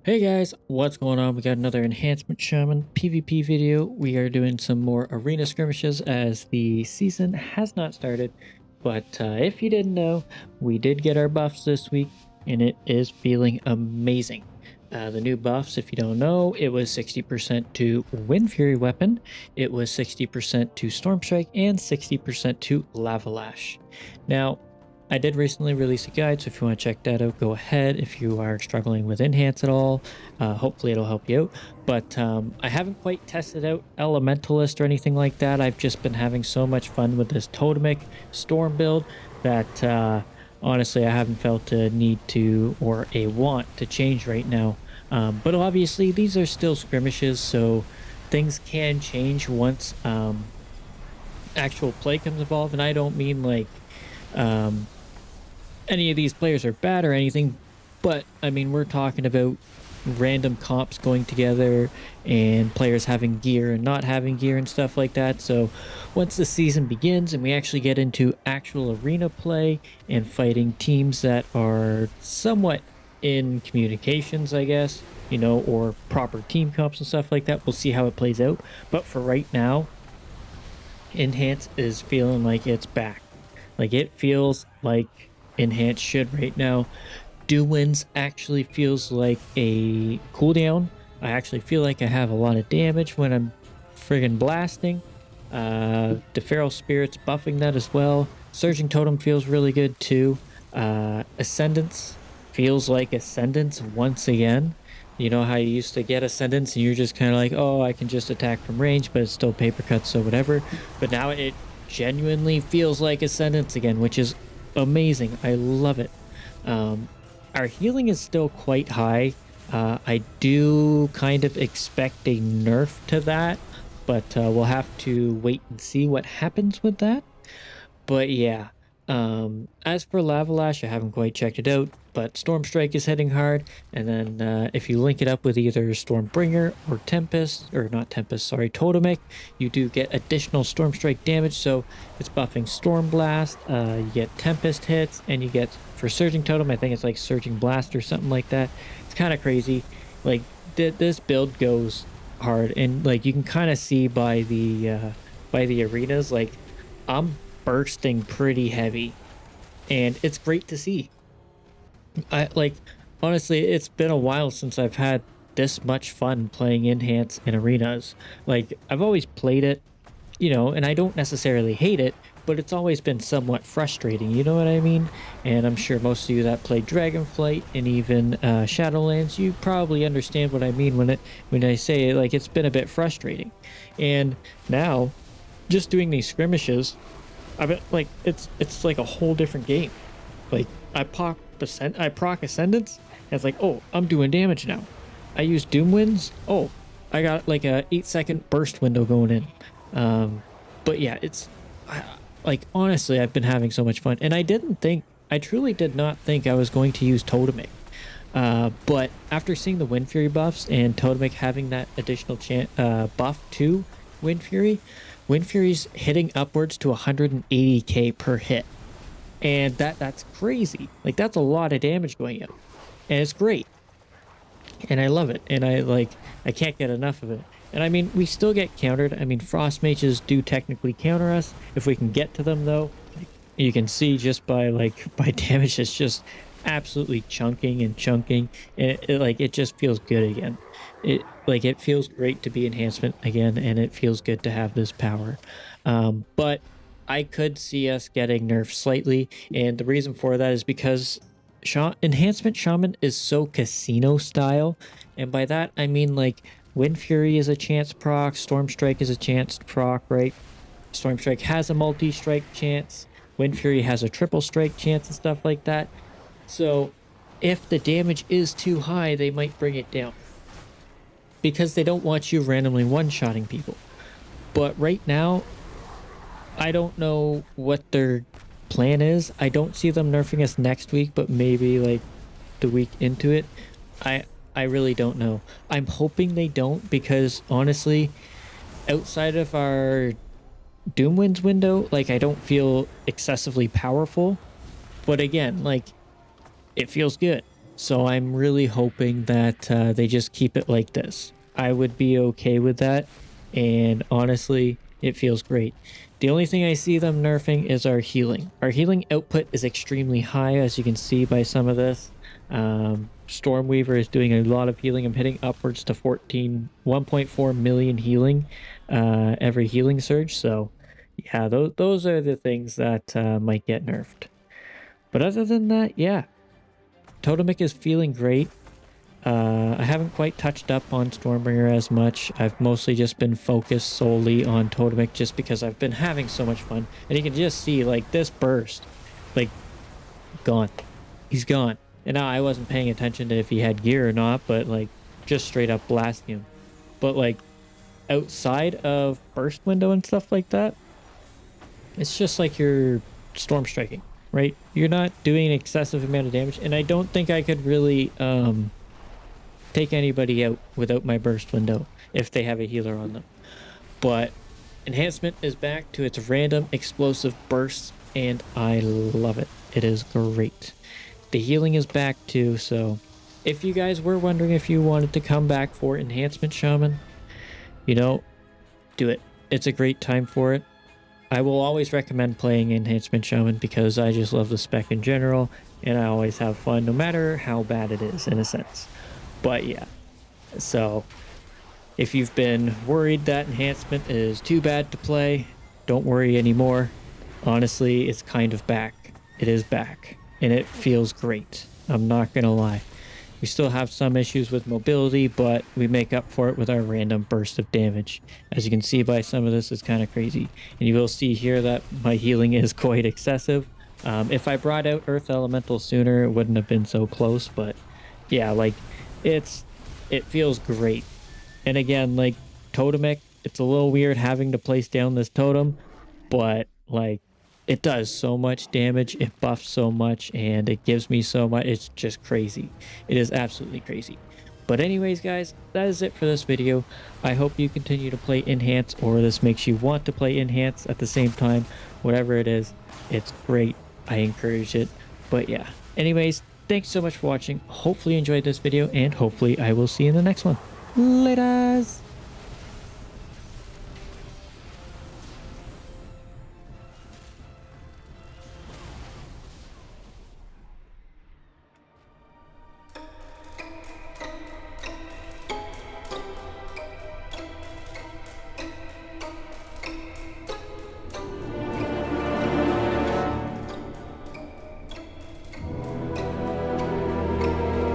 Hey guys, what's going on? We got another Enhancement Shaman PvP video. We are doing some more Arena Skirmishes as the season has not started. But if you didn't know, we did get our buffs this week and it is feeling amazing. The new buffs, if you don't know, it was 60% to Wind Fury weapon, it was 60% to Storm Strike, and 60% to Lava Lash. Now, I did recently release a guide, so if you want to check that out, go ahead. If you are struggling with Enhance at all, hopefully it'll help you out. But I haven't quite tested out Elementalist or anything like that. I've just been having so much fun with this Totemic Storm build that honestly I haven't felt a need to or a want to change right now. But obviously these are still skirmishes, so things can change once actual play comes involved. And I don't mean like um, any of these players are bad or anything, but I mean, we're talking about random comps going together and players having gear and not having gear and stuff like that. So once the season begins and we actually get into actual arena play and fighting teams that are somewhat in communications, I guess, you know, or proper team comps and stuff like that, we'll see how it plays out. But for right now, Enhance is feeling like it's back. Like it feels like Enhance should right now. Doomwinds actually feels like a cooldown. I actually feel like I have a lot of damage when I'm friggin' blasting. The Feral Spirit's buffing that as well. Surging Totem feels really good too. Ascendance feels like Ascendance once again. You know how you used to get Ascendance and you're just kind of like, oh, I can just attack from range, but it's still paper cuts, so whatever. But now it genuinely feels like Ascendance again, which is amazing. I love it. Um, our healing is still quite high. I do kind of expect a nerf to that, but we'll have to wait and see what happens with that. But yeah, as for Lava Lash, I haven't quite checked it out, but Storm Strike is hitting hard. And then if you link it up with either Stormbringer or Tempest, or not Tempest, sorry, Totemic, you do get additional Storm Strike damage. So it's buffing Storm Blast, you get Tempest hits, and you get, for Surging Totem, I think it's like Surging Blast or something like that. It's kind of crazy. Like, this build goes hard, and like you can kind of see by the arenas, like I'm bursting pretty heavy and it's great to see. I like honestly, it's been a while since I've had this much fun playing Enhance in arenas. Like I've always played it, you know, and I don't necessarily hate it, but it's always been somewhat frustrating, you know what I mean? And I'm sure most of you that play Dragonflight and even Shadowlands, you probably understand what I mean when I say it, like it's been a bit frustrating. And now just doing these skirmishes, I bet like it's like a whole different game. Like I proc Ascendance, and it's like, oh, I'm doing damage now. I use Doom Winds. Oh, I got like a 8-second burst window going in. But yeah, like honestly, I've been having so much fun, and I truly did not think I was going to use Totemic. But after seeing the Wind Fury buffs and Totemic having that additional buff to Wind Fury, Wind Fury's hitting upwards to 180k per hit. And that's crazy. Like that's a lot of damage going out. And it's great. And I love it. And I can't get enough of it. And I mean, we still get countered. I mean, Frost Mages do technically counter us if we can get to them though. Like, you can see just by by damage, it's just absolutely chunking and chunking. And it just feels good again. It feels great to be enhancement again, and it feels good to have this power. But I could see us getting nerfed slightly, and the reason for that is because Enhancement Shaman is so casino style, and by that I mean like Wind Fury is a chance proc, Storm Strike is a chance proc, right? Storm Strike has a multi-strike chance, Wind Fury has a triple strike chance and stuff like that. So if the damage is too high, they might bring it down because they don't want you randomly one-shotting people. But right now, I don't know what their plan is. I don't see them nerfing us next week, but maybe like the week into it. I really don't know. I'm hoping they don't, because honestly, outside of our Doomwinds window, like I don't feel excessively powerful. But again, like it feels good. So I'm really hoping that they just keep it like this. I would be okay with that. And honestly, it feels great. The only thing I see them nerfing is our healing. Our healing output is extremely high, as you can see by some of this. Stormweaver is doing a lot of healing. I'm hitting upwards to 1.4 million healing every healing surge. So yeah, those are the things that might get nerfed. But other than that, yeah, Totemic is feeling great. I haven't quite touched up on Stormbringer as much. I've mostly just been focused solely on Totemic just because I've been having so much fun. And you can just see, like, this burst, like, gone. He's gone. And now I wasn't paying attention to if he had gear or not, but, like, just straight up blasting him. But, like, outside of burst window and stuff like that, it's just like you're storm striking, right? You're not doing an excessive amount of damage. And I don't think I could really, take anybody out without my burst window if they have a healer on them. But enhancement is back to its random explosive bursts, and I love it. It is great. The healing is back too, so if you guys were wondering if you wanted to come back for Enhancement Shaman, you know, do it. It's a great time for it. I will always recommend playing Enhancement Shaman because I just love the spec in general, and I always have fun no matter how bad it is in a sense. But yeah, so if you've been worried that enhancement is too bad to play, don't worry anymore. Honestly, it's kind of back. It is back, and it feels great. I'm not gonna lie. We still have some issues with mobility, but we make up for it with our random burst of damage. As you can see by some of this, it's kind of crazy. And you will see here that my healing is quite excessive. If I brought out Earth Elemental sooner, it wouldn't have been so close, but yeah, like, it feels great. And again, like, Totemic, it's a little weird having to place down this totem, but like, it does so much damage, it buffs so much, and it gives me so much. It's just crazy. It is absolutely crazy. But anyways, guys, that is it for this video. I hope you continue to play Enhance, or this makes you want to play Enhance at the same time. Whatever it is, it's great. I encourage it. But yeah, anyways, thanks so much for watching. Hopefully you enjoyed this video, and hopefully I will see you in the next one. Laters!